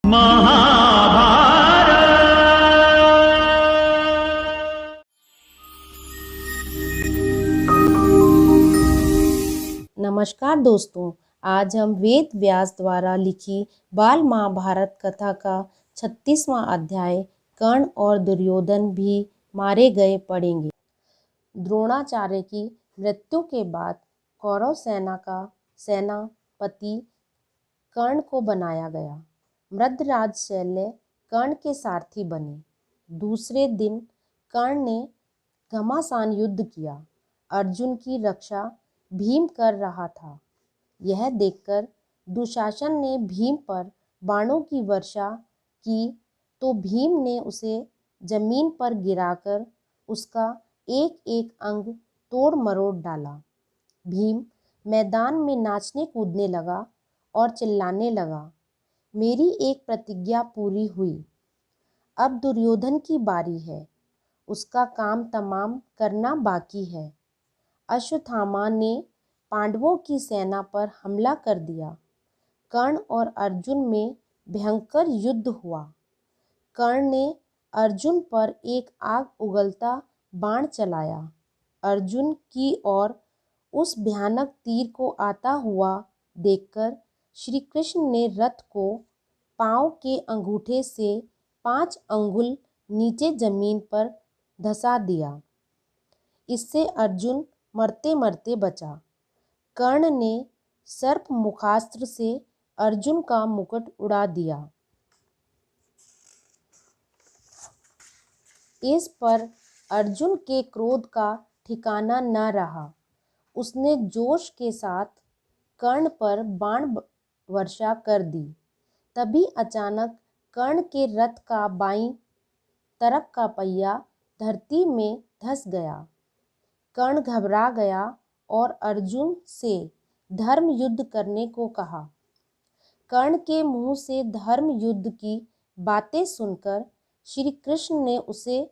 नमस्कार दोस्तों, आज हम वेद व्यास द्वारा लिखी बाल महाभारत कथा का 36वां अध्याय कर्ण और दुर्योधन भी मारे गए पढ़ेंगे। द्रोणाचार्य की मृत्यु के बाद कौरव सेना का सेनापति कर्ण को बनाया गया। मृधराज शल्य कर्ण के सारथी बने। दूसरे दिन कर्ण ने घमासान युद्ध किया। अर्जुन की रक्षा भीम कर रहा था। यह देखकर दुशासन ने भीम पर बाणों की वर्षा की तो भीम ने उसे जमीन पर गिराकर उसका एक एक अंग तोड़ मरोड़ डाला। भीम मैदान में नाचने कूदने लगा और चिल्लाने लगा, मेरी एक प्रतिज्ञा पूरी हुई। अब दुर्योधन की बारी है, उसका काम तमाम करना बाकी है। अश्वत्थामा ने पांडवों की सेना पर हमला कर दिया। कर्ण और अर्जुन में भयंकर युद्ध हुआ। कर्ण ने अर्जुन पर एक आग उगलता बाण चलाया। अर्जुन की ओर उस भयानक तीर को आता हुआ देखकर श्री कृष्ण ने रथ को पांव के अंगूठे से 5 अंगुल नीचे जमीन पर धंसा दिया। इससे अर्जुन मरते मरते बचा। कर्ण ने सर्प मुखास्त्र से अर्जुन का मुकुट उड़ा दिया। इस पर अर्जुन के क्रोध का ठिकाना न रहा। उसने जोश के साथ कर्ण पर बाण वर्षा कर दी। तभी अचानक कर्ण के रथ का बाईं तरफ का पहिया धरती में धंस गया। कर्ण घबरा गया और अर्जुन से धर्म युद्ध करने को कहा। कर्ण के मुंह से धर्म युद्ध की बातें सुनकर श्री कृष्ण ने उसे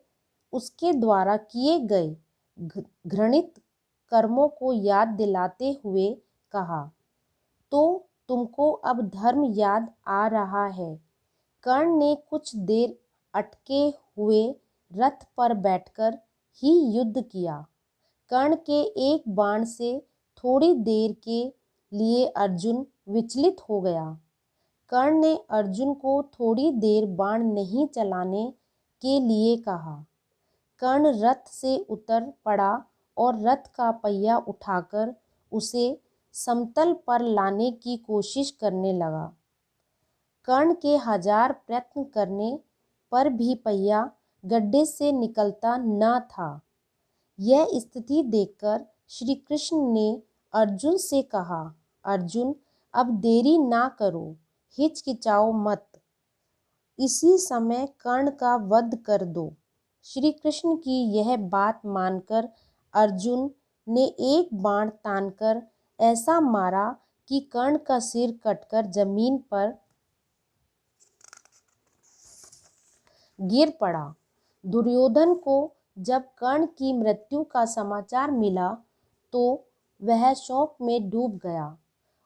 उसके द्वारा किए गए घृणित कर्मों को याद दिलाते हुए कहा, तो तुमको अब धर्म याद आ रहा है। कर्ण ने कुछ देर अटके हुए रथ पर बैठकर ही युद्ध किया। कर्ण के एक बाण से थोड़ी देर के लिए अर्जुन विचलित हो गया। कर्ण ने अर्जुन को थोड़ी देर बाण नहीं चलाने के लिए कहा। कर्ण रथ से उतर पड़ा और रथ का पहिया उठाकर उसे समतल पर लाने की कोशिश करने लगा। कर्ण के 1000 प्रयत्न करने पर भी पहिया गड्ढे से निकलता न था। यह स्थिति देखकर श्री कृष्ण ने अर्जुन से कहा, अर्जुन अब देरी ना करो, हिचकिचाओ मत, इसी समय कर्ण का वध कर दो। श्री कृष्ण की यह बात मानकर अर्जुन ने एक बाण तानकर ऐसा मारा कि कर्ण का सिर कटकर जमीन पर गिर पड़ा। दुर्योधन को जब कर्ण की मृत्यु का समाचार मिला तो वह शोक में डूब गया।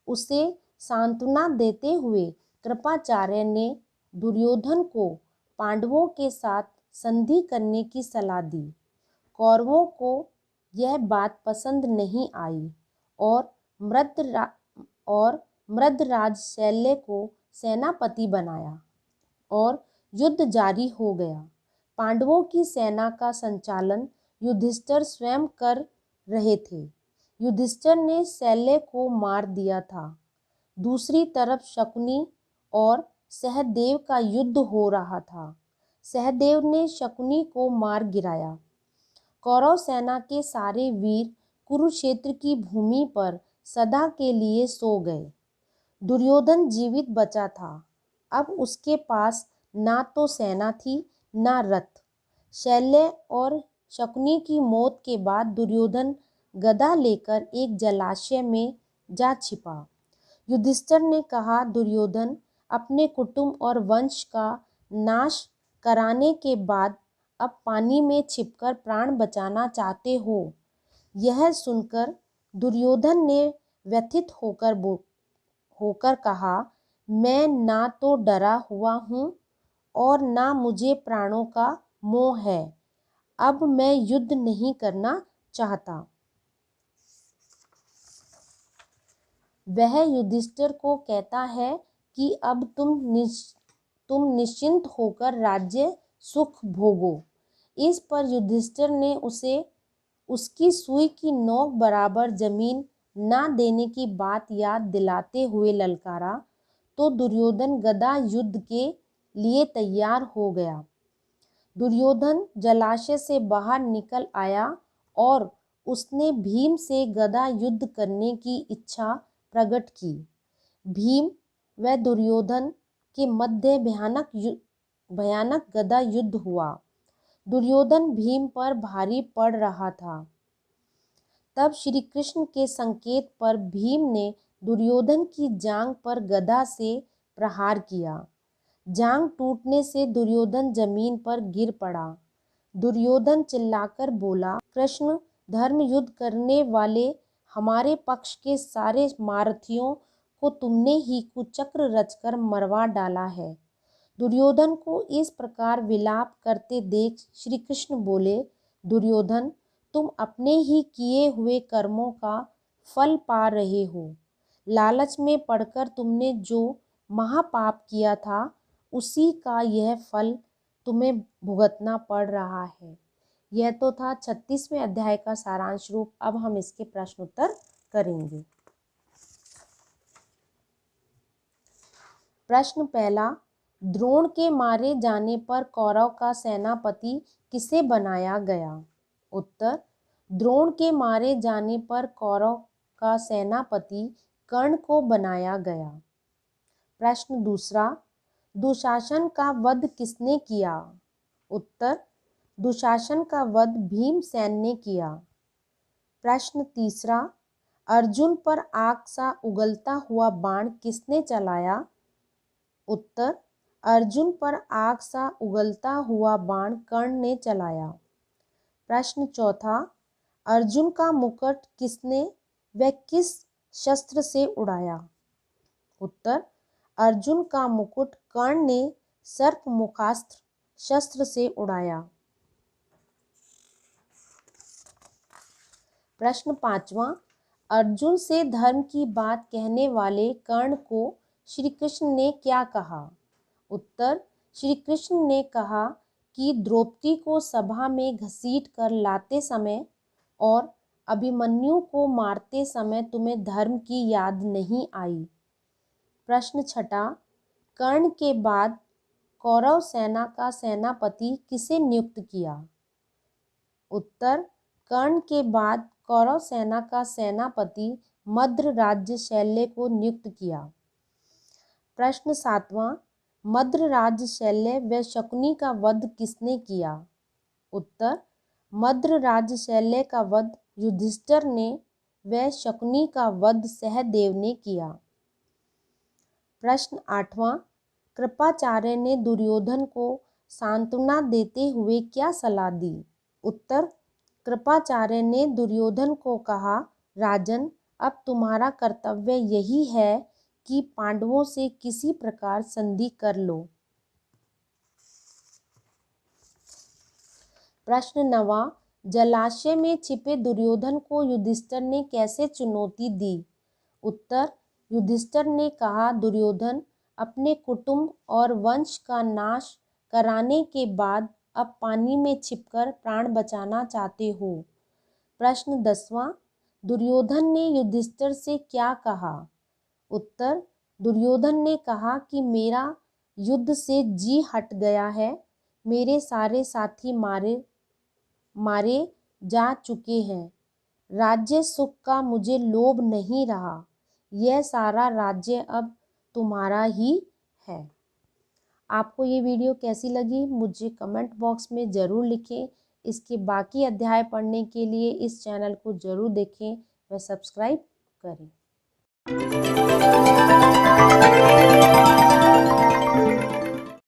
उसे सांत्वना देते हुए कृपाचार्य ने दुर्योधन को पांडवों के साथ संधि करने की सलाह दी। कौरवों को यह बात पसंद नहीं आई और मृधराज शल्य को सेनापति बनाया और युद्ध जारी हो गया। पांडवों की सेना का संचालन युधिष्ठिर स्वयं कर रहे थे। युधिष्ठिर ने शल्य को मार दिया था। दूसरी तरफ शकुनी और सहदेव का युद्ध हो रहा था। सहदेव ने शकुनी को मार गिराया। कौरव सेना के सारे वीर कुरुक्षेत्र की भूमि पर सदा के लिए सो गए। दुर्योधन जीवित बचा था। अब उसके पास ना तो सेना थी ना रथ। शल्य और शकुनी की मौत के बाद दुर्योधन गदा लेकर एक जलाशय में जा छिपा। युधिष्ठिर ने कहा, दुर्योधन अपने कुटुंब और वंश का नाश कराने के बाद अब पानी में छिपकर प्राण बचाना चाहते हो। यह सुनकर दुर्योधन ने व्यथित होकर कहा, मैं ना तो डरा हुआ हूँ और ना मुझे प्राणों का मोह है। अब मैं युद्ध नहीं करना चाहता। वह युधिष्ठिर को कहता है कि अब तुम निश्चिंत होकर राज्य सुख भोगो। इस पर युधिष्ठिर ने उसे उसकी सुई की नोक बराबर जमीन ना देने की बात याद दिलाते हुए ललकारा तो दुर्योधन गदा युद्ध के लिए तैयार हो गया। दुर्योधन जलाशय से बाहर निकल आया और उसने भीम से गदा युद्ध करने की इच्छा प्रकट की। भीम व दुर्योधन के मध्य भयानक गदा युद्ध हुआ। दुर्योधन भीम पर भारी पड़ रहा था। तब श्री कृष्ण के संकेत पर भीम ने दुर्योधन की जांघ पर गदा से प्रहार किया। जांघ टूटने से दुर्योधन जमीन पर गिर पड़ा। दुर्योधन चिल्लाकर बोला, कृष्ण, धर्म युद्ध करने वाले हमारे पक्ष के सारे महारथियों को तुमने ही कुचक्र रचकर मरवा डाला है। दुर्योधन को इस प्रकार विलाप करते देख श्री कृष्ण बोले, दुर्योधन, तुम अपने ही किए हुए कर्मों का फल पा रहे हो। लालच में पड़कर तुमने जो महापाप किया था उसी का यह फल तुम्हें भुगतना पड़ रहा है। यह तो था 36वें अध्याय का सारांश रूप। अब हम इसके प्रश्न उत्तर करेंगे। प्रश्न पहला, द्रोण के मारे जाने पर कौरव का सेनापति किसे बनाया गया? उत्तर, द्रोण के मारे जाने पर कौरव का सेनापति कर्ण को बनाया गया। प्रश्न दूसरा, दुशासन का वध किसने किया? उत्तर, दुशासन का वध भीमसेन ने किया। प्रश्न तीसरा, अर्जुन पर आग सा उगलता हुआ बाण किसने चलाया? उत्तर, अर्जुन पर आग सा उगलता हुआ बाण कर्ण ने चलाया। प्रश्न चौथा, अर्जुन का मुकुट किसने व किस शस्त्र से उड़ाया? उत्तर, अर्जुन का मुकुट कर्ण ने सर्पमुखास्त्र शस्त्र से उड़ाया। प्रश्न पांचवा, अर्जुन से धर्म की बात कहने वाले कर्ण को श्री कृष्ण ने क्या कहा? उत्तर, श्री कृष्ण ने कहा कि द्रौपदी को सभा में घसीट कर लाते समय और अभिमन्यु को मारते समय तुम्हें धर्म की याद नहीं आई। प्रश्न छठा, कर्ण के बाद कौरव सेना का सेनापति किसे नियुक्त किया? उत्तर, कर्ण के बाद कौरव सेना का सेनापति मद्र राज्य शैल्य को नियुक्त किया। प्रश्न सातवां, मद्र राज्य शैल्य व शकुनी का वध किसने किया? उत्तर, मद्र राज्य शैल्य का वध युधिष्ठिर ने व शकुनी का वध सहदेव ने किया। प्रश्न आठवां, कृपाचार्य ने दुर्योधन को सांत्वना देते हुए क्या सलाह दी? उत्तर, कृपाचार्य ने दुर्योधन को कहा, राजन, अब तुम्हारा कर्तव्य यही है कि पांडवों से किसी प्रकार संधि कर लो। प्रश्न नवा, जलाशय में छिपे दुर्योधन को युधिष्ठिर ने कैसे चुनौती दी? उत्तर, युधिष्ठिर ने कहा, दुर्योधन, अपने कुटुंब और वंश का नाश कराने के बाद अब पानी में छिपकर प्राण बचाना चाहते हो। प्रश्न 10वां, दुर्योधन ने युधिष्ठिर से क्या कहा? उत्तर, दुर्योधन ने कहा कि मेरा युद्ध से जी हट गया है। मेरे सारे साथी मारे जा चुके हैं। राज्य सुख का मुझे लोभ नहीं रहा। यह सारा राज्य अब तुम्हारा ही है। आपको ये वीडियो कैसी लगी मुझे कमेंट बॉक्स में ज़रूर लिखें। इसके बाकी अध्याय पढ़ने के लिए इस चैनल को ज़रूर देखें व सब्सक्राइब करें।